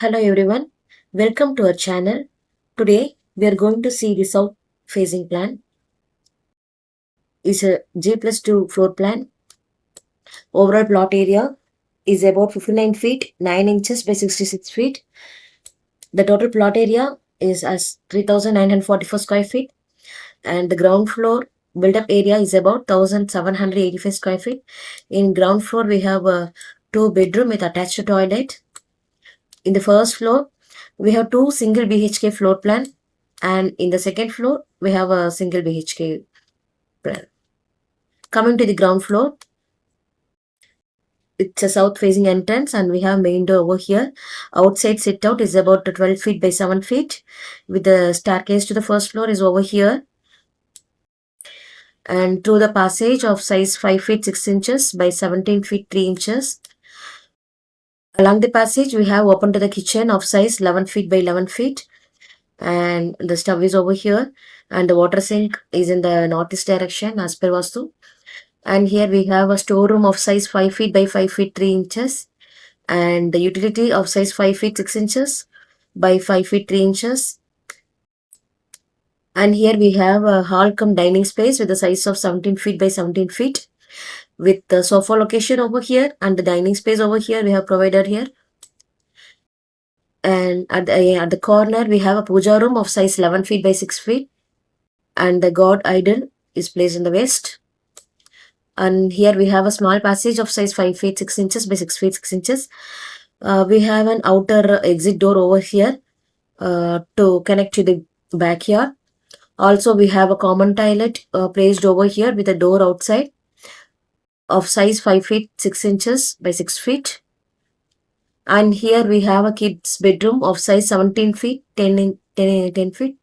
Hello everyone, welcome to our channel. Today we are going to see the south facing plan. It's a G plus 2 floor plan. Overall plot area is about 59 feet 9 inches by 66 feet. The total plot area is as 3,944 square feet, and the ground floor built up area is about 1,785 square feet. In ground floor we have a 2 bedroom with attached toilet. In the first floor we have 2 single BHK floor plan, and in the second floor we have a single BHK plan. Coming to the ground floor, it's a south facing entrance and we have main door over here. Outside sit out is about 12 feet by 7 feet, with the staircase to the first floor is over here, and through the passage of size 5 feet 6 inches by 17 feet 3 inches. Along the passage we have open to the kitchen of size 11 feet by 11 feet, and the stove is over here, and the water sink is in the northeast direction as per Vastu. And here we have a storeroom of size 5 feet by 5 feet 3 inches, and the utility of size 5 feet 6 inches by 5 feet 3 inches. And here we have a hall cum dining space with a size of 17 feet by 17 feet, with the sofa location over here and the dining space over here we have provided here. And at the corner we have a puja room of size 11 feet by 6 feet, and the god idol is placed in the west. And here we have a small passage of size 5 feet 6 inches by 6 feet 6 inches. We have an outer exit door over here to connect to the backyard. Also we have a common toilet placed over here with a door outside of size 5 feet 6 inches by 6 feet. And here we have a kids bedroom of size 17 feet 10 feet,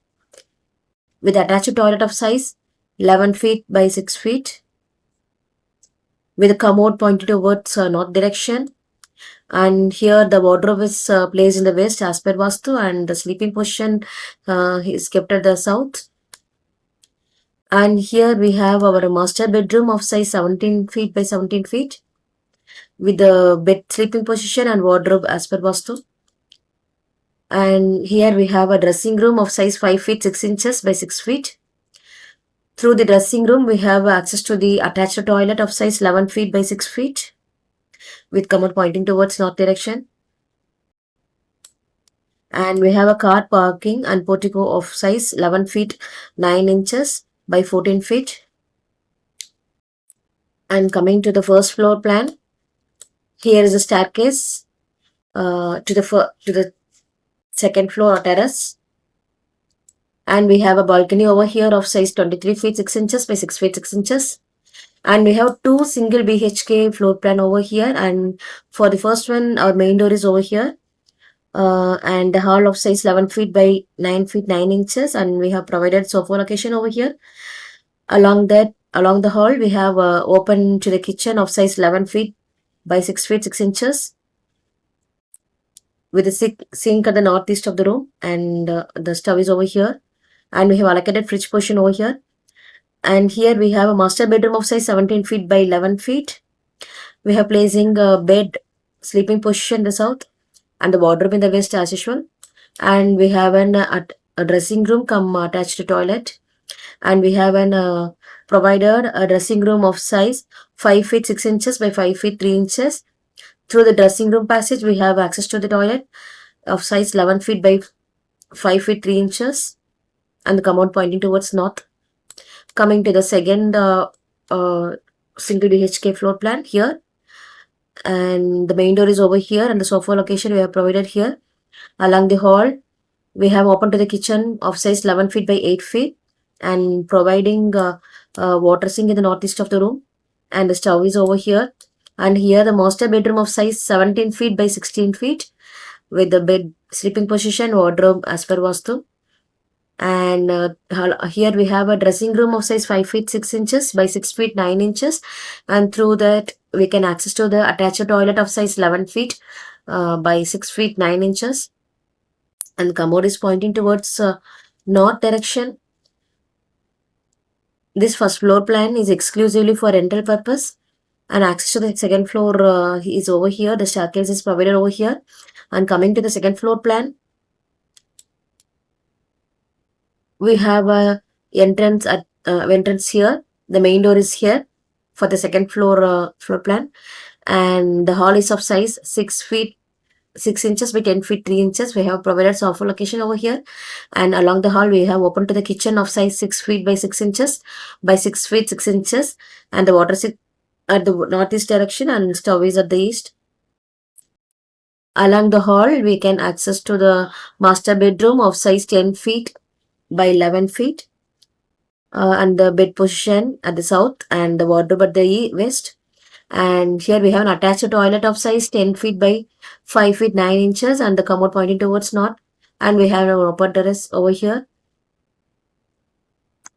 with attached toilet of size 11 feet by 6 feet, with a commode pointed towards north direction. And here the wardrobe is placed in the west as per Vastu, and the sleeping position is kept at the south. And here we have our master bedroom of size 17 feet by 17 feet, with the bed sleeping position and wardrobe as per Vastu. And here we have a dressing room of size 5 feet 6 inches by 6 feet. Through the dressing room we have access to the attached toilet of size 11 feet by 6 feet, with commode pointing towards north direction. And we have a car parking and portico of size 11 feet 9 inches by 14 feet. And coming to the first floor plan, here is a staircase to the second floor or terrace, and we have a balcony over here of size 23 feet 6 inches by 6 feet 6 inches. And we have 2 single BHK floor plan over here, and for the first one our main door is over here, and the hall of size 11 feet by 9 feet 9 inches, and we have provided sofa location over here. Along the hall we have open to the kitchen of size 11 feet by 6 feet 6 inches, with a sink at the northeast of the room, and the stove is over here, and we have allocated fridge portion over here. And here we have a master bedroom of size 17 feet by 11 feet. We have placing a bed sleeping position in the south, and the wardrobe in the west as usual. And we have a dressing room come attached toilet, and we have provided a dressing room of size 5 feet 6 inches by 5 feet 3 inches. Through the dressing room passage we have access to the toilet of size 11 feet by 5 feet 3 inches, and the commode pointing towards north. Coming to the second single BHK floor plan here, and the main door is over here, and the sofa location we have provided here. Along the hall we have open to the kitchen of size 11 feet by 8 feet, and providing water sink in the northeast of the room, and the stove is over here. And here the master bedroom of size 17 feet by 16 feet, with the bed sleeping position wardrobe as per Vastu. And here we have a dressing room of size 5 feet 6 inches by 6 feet 9 inches, and through that we can access to the attached toilet of size 11 feet by 6 feet 9 inches, and the commode is pointing towards north direction. This first floor plan is exclusively for rental purpose, and access to the second floor is over here. The staircase is provided over here. And coming to the second floor plan, we have a entrance here. The main door is here for the second floor plan, and the hall is of size 6 feet 6 inches by 10 feet 3 inches. We have provided sofa location over here, and along the hall we have open to the kitchen of size 6 feet by 6 inches by 6 feet 6 inches, and the water is at the northeast direction and stove is at the east. Along the hall we can access to the master bedroom of size 10 feet by 11 feet, and the bed position at the south and the wardrobe at the west. And here we have an attached toilet of size 10 feet by 5 feet 9 inches and the commode pointing towards north. And we have our open terrace over here.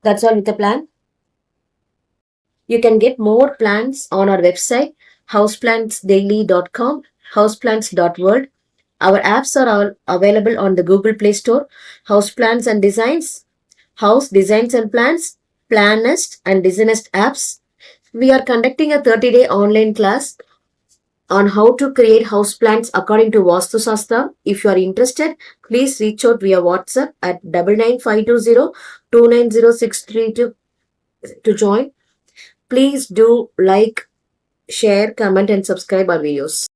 That's all with the plan. You can get more plans on our website houseplantsdaily.com, houseplants.world. Our apps are all available on the Google Play Store. House Plans and Designs, House Designs and Plans, Planest and Designest apps. We are conducting a 30-day online class on how to create houseplants according to Vastu Shastra. If you are interested, please reach out via WhatsApp at 99520 to join. Please do like, share, comment, and subscribe our videos.